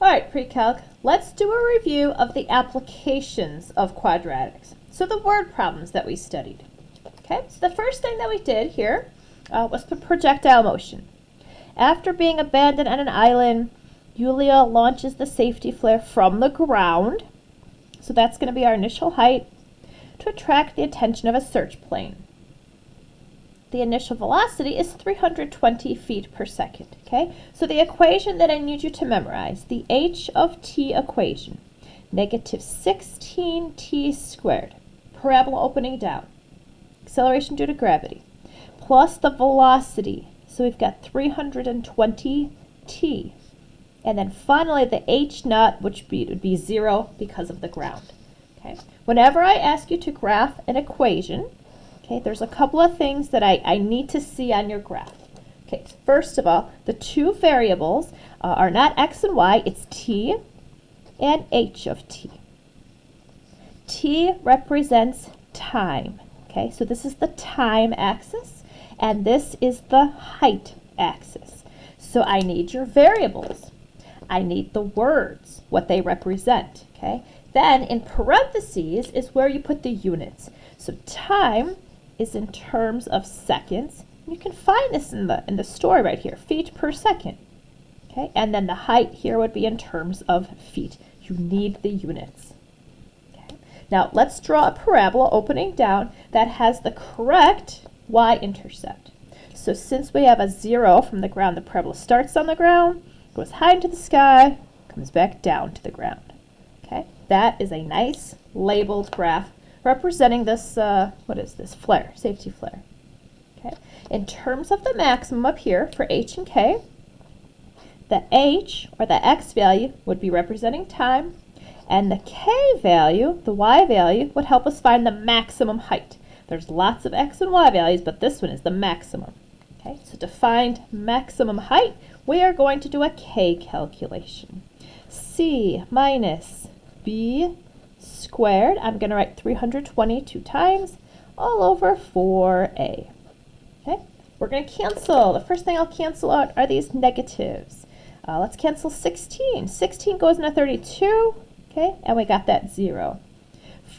right, pre-calc, let's do a review of the applications of quadratics. So the word problems that we studied. Okay, so the first thing that we did here was the projectile motion. After being abandoned on an island, Yulia launches the safety flare from the ground. So that's going to be our initial height to attract the attention of a search plane. The initial velocity is 320 feet per second. Okay, so the equation that I need you to memorize, the h of t equation, negative 16t squared, parabola opening down, acceleration due to gravity, plus the velocity. So we've got 320 t. And then finally the h naught, which would be 0 because of the ground. Okay. Whenever I ask you to graph an equation, okay, there's a couple of things that I need to see on your graph. Okay, first of all, the two variables are not x and y, it's t and h of t. T represents time. Okay, so this is the time axis, and this is the height axis. So I need your variables. I need the words, what they represent. Okay, then in parentheses is where you put the units. So time is in terms of seconds. You can find this in the story right here, feet per second. Okay, and then the height here would be in terms of feet. You need the units. Okay. Now let's draw a parabola opening down that has the correct y-intercept. So since we have a 0 from the ground, the parabola starts on the ground, goes high into the sky, comes back down to the ground. Okay, that is a nice labeled graph representing this, what is this, flare, safety flare. Okay. In terms of the maximum up here for h and k, the h, or the x value, would be representing time, and the k value, the y value, would help us find the maximum height. There's lots of x and y values, but this one is the maximum. Okay, so to find maximum height, we are going to do a k calculation. C minus b squared, I'm going to write 320 two times, all over 4a. Okay, we're going to cancel. The first thing I'll cancel out are these negatives. Let's cancel 16. 16 goes into 32, okay, and we got that 0.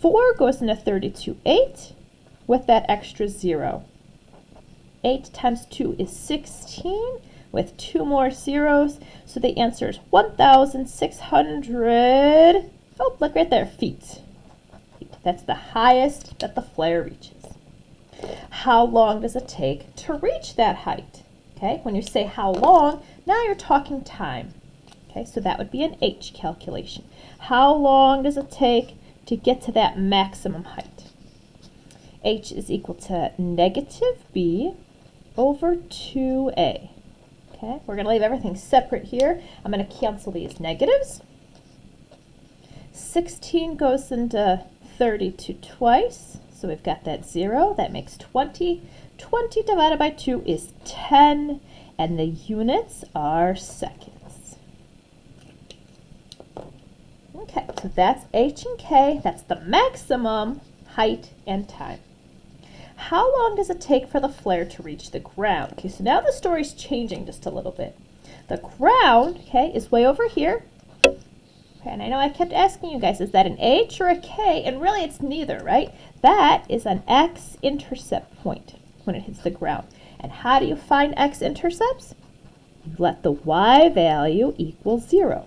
4 goes into 32, 8, with that extra 0. 8 times 2 is 16, with 2 more zeros, so the answer is 1,600, oh, look right there, feet. That's the highest that the flare reaches. How long does it take to reach that height? Okay, when you say how long, now you're talking time. Okay, so that would be an h calculation. How long does it take to get to that maximum height? H is equal to negative b over 2a. Okay, we're going to leave everything separate here. I'm going to cancel these negatives. 16 goes into 32 twice, so we've got that 0. That makes 20. 20 divided by 2 is 10, and the units are seconds. Okay, so that's h and k. That's the maximum height and time. How long does it take for the flare to reach the ground? Okay, so now the story's changing just a little bit. The ground, okay, is way over here. Okay, and I know I kept asking you guys, is that an h or a k? And really it's neither, right? That is an X intercept point when it hits the ground. And how do you find X intercepts? You let the y value equal 0.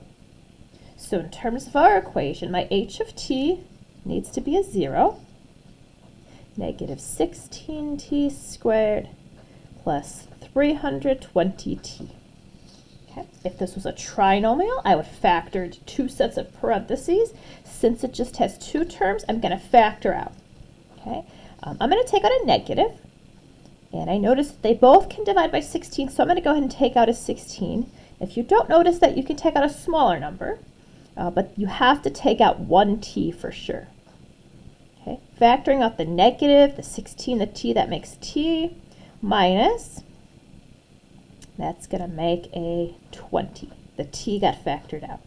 So in terms of our equation, my h of t needs to be a 0. Negative 16t squared plus 320t. Okay. If this was a trinomial, I would factor into 2 sets of parentheses. Since it just has 2 terms, I'm going to factor out. Okay. I'm going to take out a negative, and I notice that they both can divide by 16, so I'm going to go ahead and take out a 16. If you don't notice that, you can take out a smaller number, but you have to take out 1t for sure. Okay, factoring out the negative, the 16, the t, that makes t minus, that's going to make a 20. The t got factored out.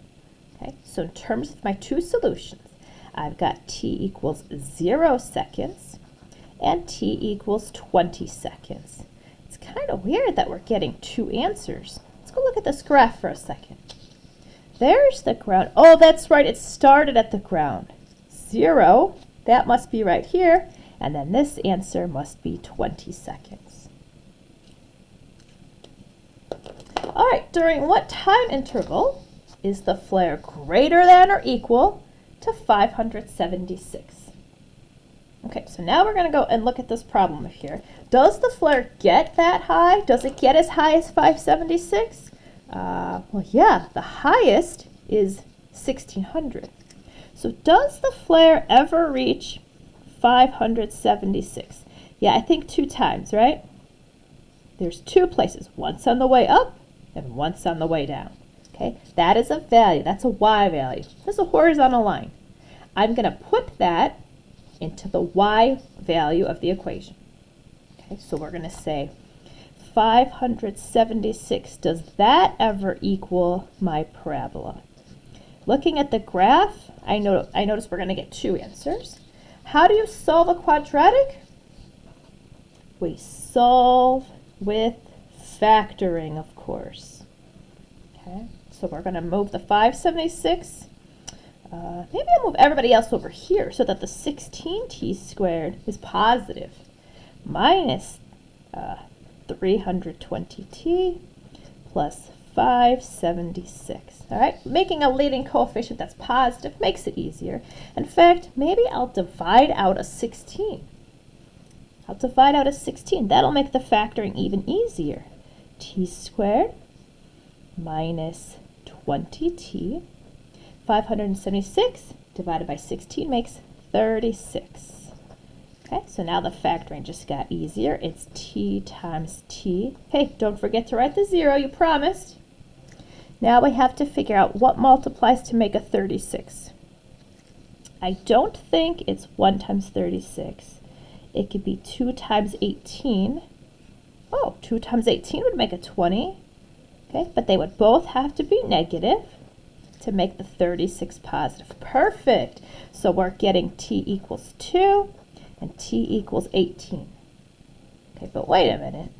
Okay, so in terms of my 2 solutions, I've got t equals 0 seconds and t equals 20 seconds. It's kind of weird that we're getting 2 answers. Let's go look at this graph for a second. There's the ground. Oh, that's right, it started at the ground. 0, that must be right here, and then this answer must be 20 seconds. All right, during what time interval is the flare greater than or equal to 576? Okay, so now we're going to go and look at this problem here. Does the flare get that high? Does it get as high as 576? Well, yeah, the highest is 1600. So does the flare ever reach 576? Yeah, I think 2 times, right? There's 2 places, once on the way up and once on the way down. Okay, that is a value. That's a y value. That's a horizontal line. I'm going to put that into the y value of the equation. Okay, so we're going to say 576, does that ever equal my parabola? Looking at the graph, I notice we're going to get 2 answers. How do you solve a quadratic? We solve with factoring, of course. Okay, so we're going to move the 576. Maybe I'll move everybody else over here so that the 16t squared is positive. Minus 320t plus 576. All right, making a leading coefficient that's positive makes it easier. In fact, maybe I'll divide out a 16. I'll divide out a 16. That'll make the factoring even easier. T squared minus 20t. 576 divided by 16 makes 36. Okay, so now the factoring just got easier. It's t times t. Hey, don't forget to write the 0, you promised. Now we have to figure out what multiplies to make a 36. I don't think it's 1 times 36. It could be 2 times 18. Oh, 2 times 18 would make a 20. Okay, but they would both have to be negative to make the 36 positive. Perfect. So we're getting t equals 2 and t equals 18. Okay, but wait a minute.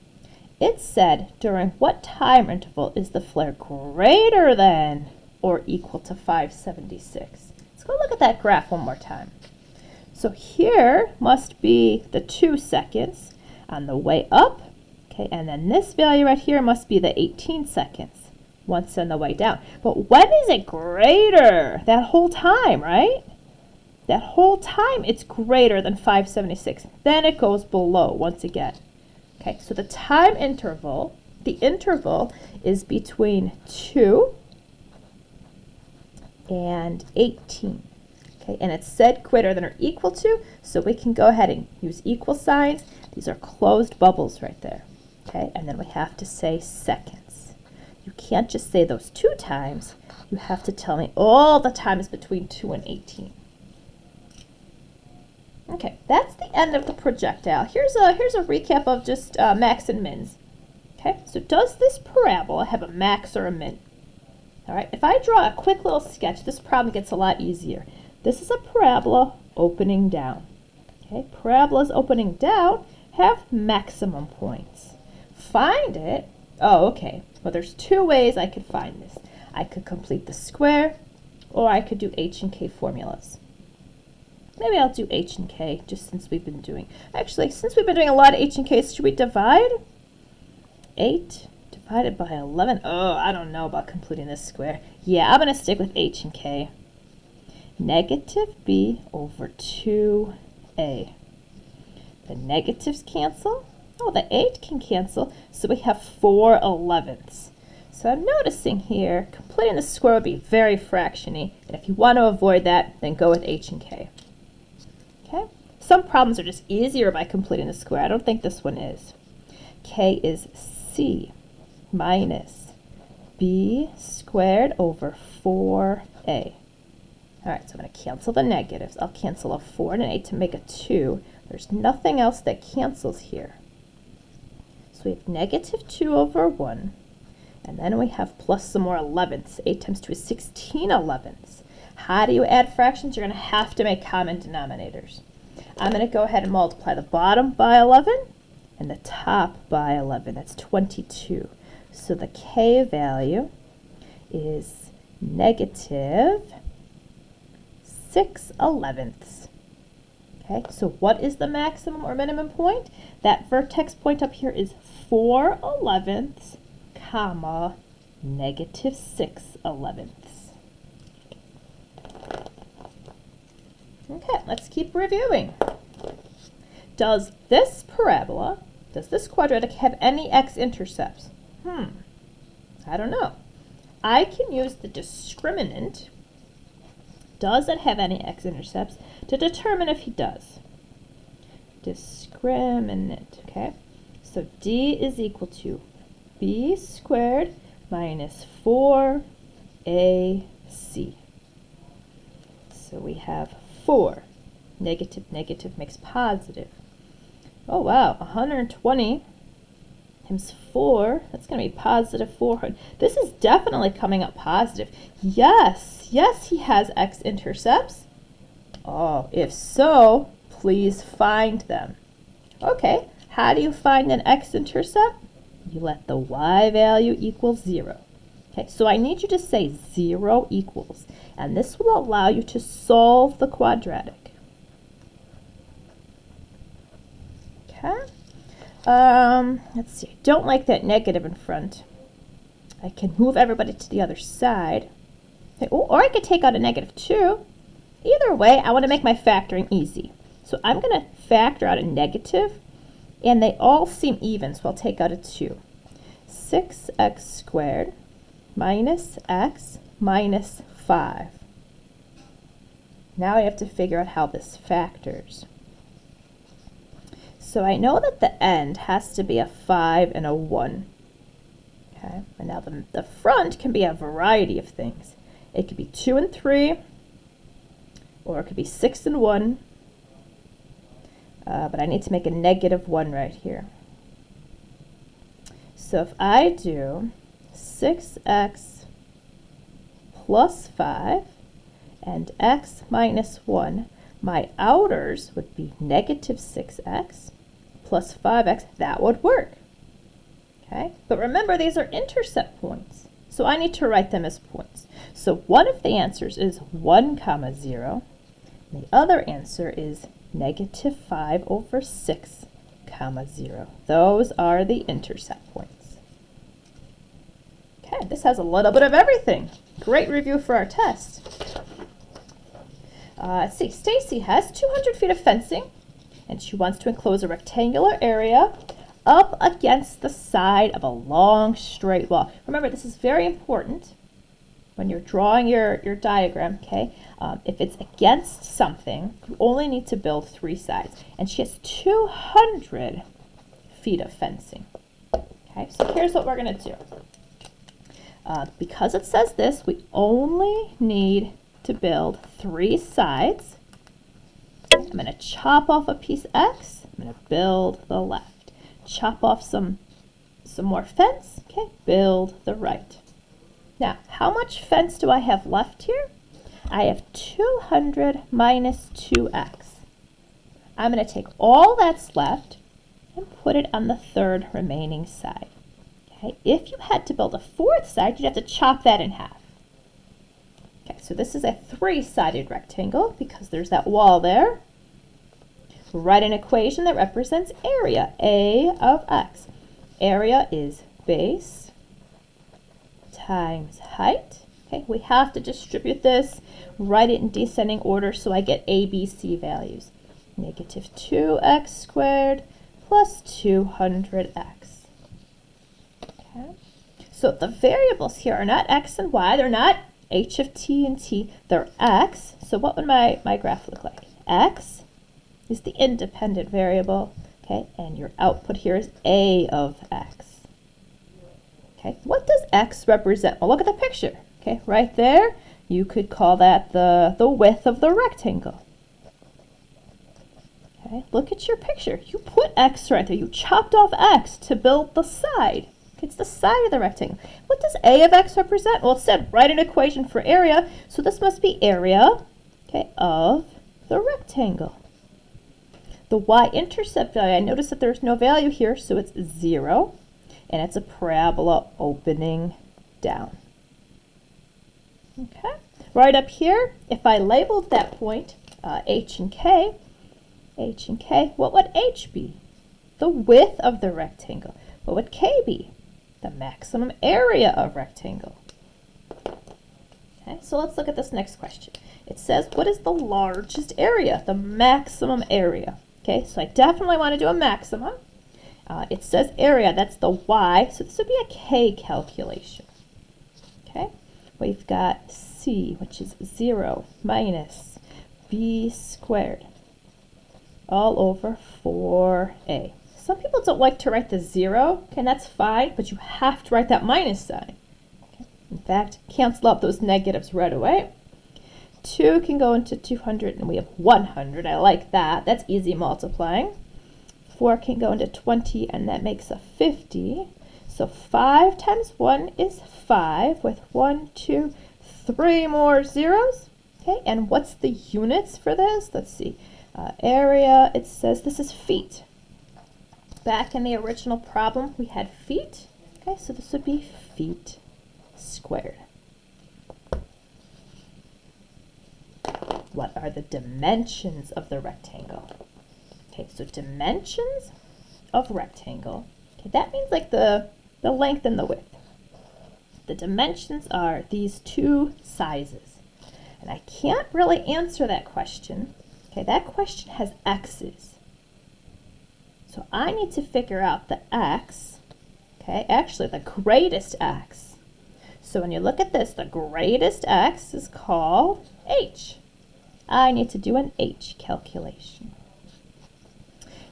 It said during what time interval is the flare greater than or equal to 576? Let's go look at that graph one more time. So here must be the 2 seconds on the way up. Okay, and then this value right here must be the 18 seconds once on the way down. But when is it greater? That whole time, right? That whole time it's greater than 576. Then it goes below once again. Okay, so the time interval, the interval is between 2 and 18. Okay, and it said greater than or equal to, so we can go ahead and use equal signs. These are closed bubbles right there. Okay, and then we have to say seconds. You can't just say those 2 times. You have to tell me all the times between 2 and 18. Okay, that's the end of the projectile. Here's a recap of just max and mins. Okay, so does this parabola have a max or a min? All right, if I draw a quick little sketch, this problem gets a lot easier. This is a parabola opening down. Okay, parabolas opening down have maximum points. Find it. Oh, okay. Well, there's 2 ways I could find this. I could complete the square, or I could do H and K formulas. Maybe I'll do H and K, just since we've been doing... Actually, since we've been doing a lot of H and K's, should we divide? 8 divided by 11. Oh, I don't know about completing this square. Yeah, I'm going to stick with H and K. Negative b over 2a. The negatives cancel. Oh, the 8 can cancel, so we have 4 11ths. So I'm noticing here, completing the square would be very fractiony, and if you want to avoid that, then go with H and K. Okay? Some problems are just easier by completing the square. I don't think this one is. K is c minus b squared over 4a. All right, so I'm going to cancel the negatives. I'll cancel a 4 and an 8 to make a 2. There's nothing else that cancels here. So we have negative 2 over 1. And then we have plus some more 11ths. 8 times 2 is 16 11ths. How do you add fractions? You're going to have to make common denominators. I'm going to go ahead and multiply the bottom by 11 and the top by 11. That's 22. So the k value is negative 6/11. Okay, so what is the maximum or minimum point? That vertex point up here is 4/11, comma, negative 6/11. Okay, let's keep reviewing. Does this parabola, does this quadratic have any x-intercepts? I don't know. I can use the discriminant, does it have any x-intercepts, to determine if he does. Discriminant, okay? So D is equal to B squared minus 4AC. So we have 4. Negative, negative makes positive. Oh wow, 120 times 4, that's going to be positive 400. This is definitely coming up positive. Yes, yes, he has x-intercepts. Oh, if so, please find them. Okay, how do you find an x-intercept? You let the y value equal 0. Okay, so I need you to say 0 equals, and this will allow you to solve the quadratic. Okay. Let's see, I don't like that negative in front. I can move everybody to the other side. Okay, or I could take out a negative 2. Either way, I want to make my factoring easy. So I'm going to factor out a negative, and they all seem even, so I'll take out a 2. 6x squared minus x minus 5. Now I have to figure out how this factors. So I know that the end has to be a 5 and a 1. Okay, and now the front can be a variety of things. It could be 2 and 3, or it could be 6 and 1. But I need to make a negative 1 right here. So if I do 6x plus 5 and x minus 1, my outers would be negative 6x plus 5x. That would work. Okay, but remember these are intercept points, so I need to write them as points. So one of the answers is 1, 0. And the other answer is negative 5/6, 0. Those are the intercept points. Okay, this has a little bit of everything. Great review for our test. Let's see, Stacy has 200 feet of fencing, and she wants to enclose a rectangular area up against the side of a long straight wall. Remember, this is very important when you're drawing your diagram, okay? If it's against something, you only need to build 3 sides. And she has 200 feet of fencing. Okay, so here's what we're going to do. Because it says this, we only need to build 3 sides. I'm going to chop off a piece X. I'm going to build the left. Chop off some more fence. Okay, build the right. Now, how much fence do I have left here? I have 200 minus 2x. I'm going to take all that's left and put it on the 3rd remaining side. Okay, if you had to build a 4th side, you'd have to chop that in half. Okay, so this is a 3-sided rectangle because there's that wall there. Write an equation that represents area, A of x. Area is base times height. Okay, we have to distribute this, write it in descending order so I get A, B, C values. Negative 2x squared plus 200x. Okay, so the variables here are not x and y, they're not h of t and t, they're x. So what would my graph look like? X is the independent variable, okay, and your output here is A of x. Okay, what does x represent? Well, look at the picture, okay, right there. You could call that the width of the rectangle. Okay, look at your picture. You put x right there. You chopped off x to build the side. Okay, it's the side of the rectangle. What does A of x represent? Well, it said write an equation for area, so this must be area, okay, of the rectangle. The y-intercept value, I notice that there's no value here, so it's 0, and it's a parabola opening down. Okay, right up here, if I labeled that point H and K, what would H be? The width of the rectangle. What would K be? The maximum area of rectangle. Okay, so let's look at this next question. It says, what is the largest area? The maximum area. Okay, so I definitely want to do a maximum. It says area, that's the Y, so this would be a K calculation. Okay, we've got C, which is 0 minus B squared all over 4A. Some people don't like to write the 0, okay, and that's fine, but you have to write that minus sign. Okay. In fact, cancel out those negatives right away. 2 can go into 200, and we have 100. I like that. That's easy multiplying. 4 can go into 20, and that makes a 50. So 5 times 1 is 5, with 1, 2, 3 more zeros. Okay, and what's the units for this? Let's see. Area, it says this is feet. Back in the original problem, we had feet. Okay, so this would be feet squared. What are the dimensions of the rectangle? Okay, so dimensions of rectangle. Okay, that means like the length and the width. The dimensions are these two sizes. And I can't really answer that question. Okay, that question has x's. So I need to figure out the x, okay, actually the greatest x. So when you look at this, the greatest x is called h. I need to do an h calculation.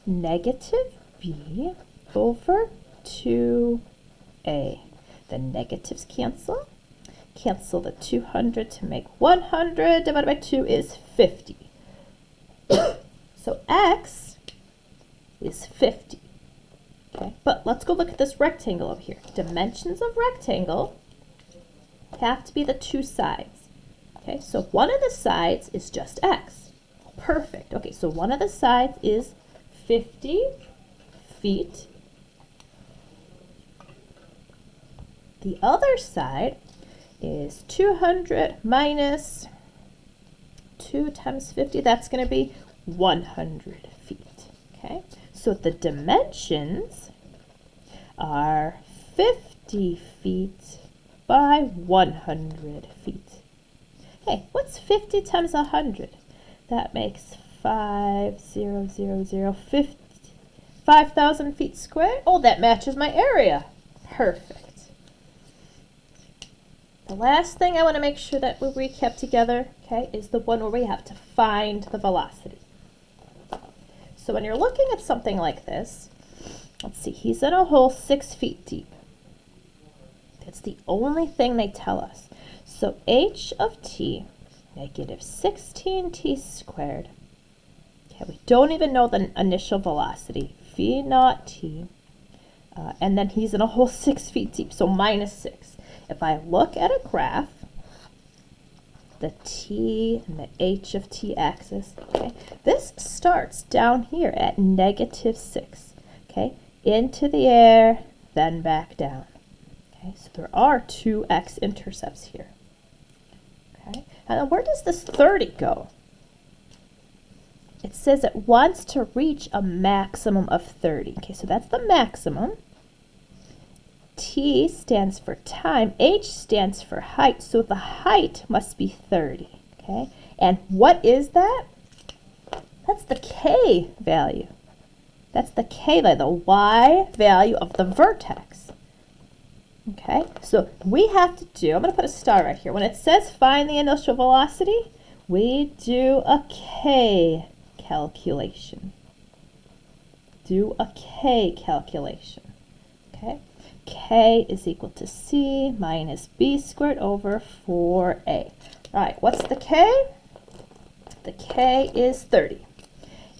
Negative b over 2a. The negatives cancel. Cancel the 200 to make 100 divided by 2 is 50. So x is 50. Okay, but let's go look at this rectangle over here. Dimensions of rectangle have to be the two sides. Okay, so one of the sides is just x. Perfect. Okay, so one of the sides is 50 feet. The other side is 200 minus 2 times 50. That's going to be 100 feet. Okay, so the dimensions are 50 feet by 100 feet. Okay, what's 50 times 100? That makes 5,000 feet squared. Oh, that matches my area. Perfect. The last thing I want to make sure that we recap together, okay, is the one where we have to find the velocity. So when you're looking at something like this, let's see, he's in a hole 6 feet deep. That's the only thing they tell us. So h of t, negative 16t squared. Okay, we don't even know the initial velocity, v naught t. And then he's in a hole 6 feet deep, so minus 6. If I look at a graph, the t and the h of t axis, okay, this starts down here at negative 6, okay, into the air, then back down. Okay, so there are two X intercepts here. Okay, and then where does this 30 go? It says it wants to reach a maximum of 30. Okay, so that's the maximum. T stands for time, H stands for height, so the height must be 30, okay? And what is that? That's the K value. That's the K value, the Y value of the vertex. Okay, so we have to do, I'm going to put a star right here. When it says find the initial velocity, we do a K calculation. Do a K calculation, okay? K is equal to C minus B squared over 4A. All right, what's the K? The K is 30.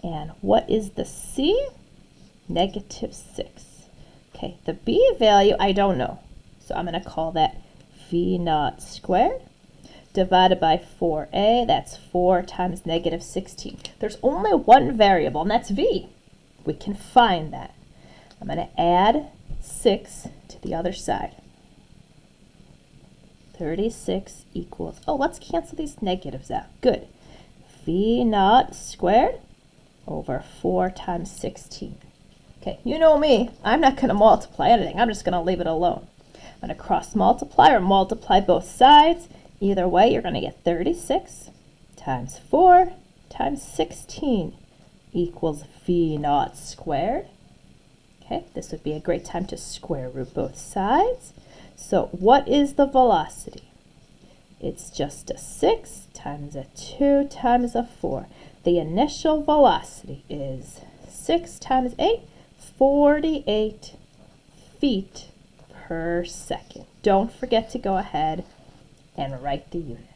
And what is the C? Negative 6. Okay, the B value, I don't know. So I'm going to call that V naught squared divided by 4A. That's 4 times negative 16. There's only one variable, and that's V. We can find that. I'm going to add 6 to the other side. 36 equals, oh, let's cancel these negatives out. Good. V naught squared over 4 times 16. Okay, you know me. I'm not going to multiply anything. I'm just going to leave it alone. I'm going to cross multiply or multiply both sides. Either way, you're going to get 36 times 4 times 16 equals V naught squared. Okay, this would be a great time to square root both sides. So what is the velocity? It's just a 6 times a 2 times a 4. The initial velocity is 6 times 8, 48 feet per second. Don't forget to go ahead and write the units.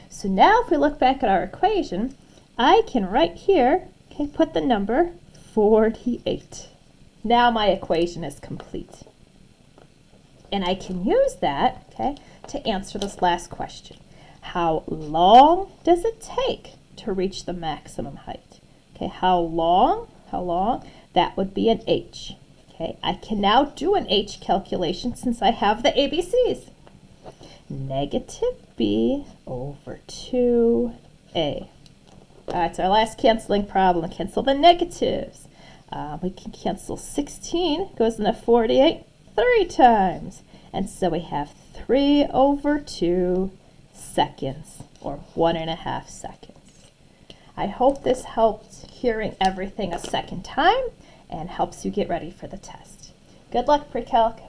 So now if we look back at our equation, I can right here, okay, put the number 48. Now my equation is complete. And I can use that, okay, to answer this last question. How long does it take to reach the maximum height? Okay, how long? That would be an h. Okay, I can now do an h calculation since I have the ABCs. Negative b over 2a. All right, so our last canceling problem. Cancel the negatives. We can cancel 16, goes into 48 3 times. And so we have 3 over 2 seconds, or 1.5 seconds. I hope this helped hearing everything a second time and helps you get ready for the test. Good luck, pre-calc.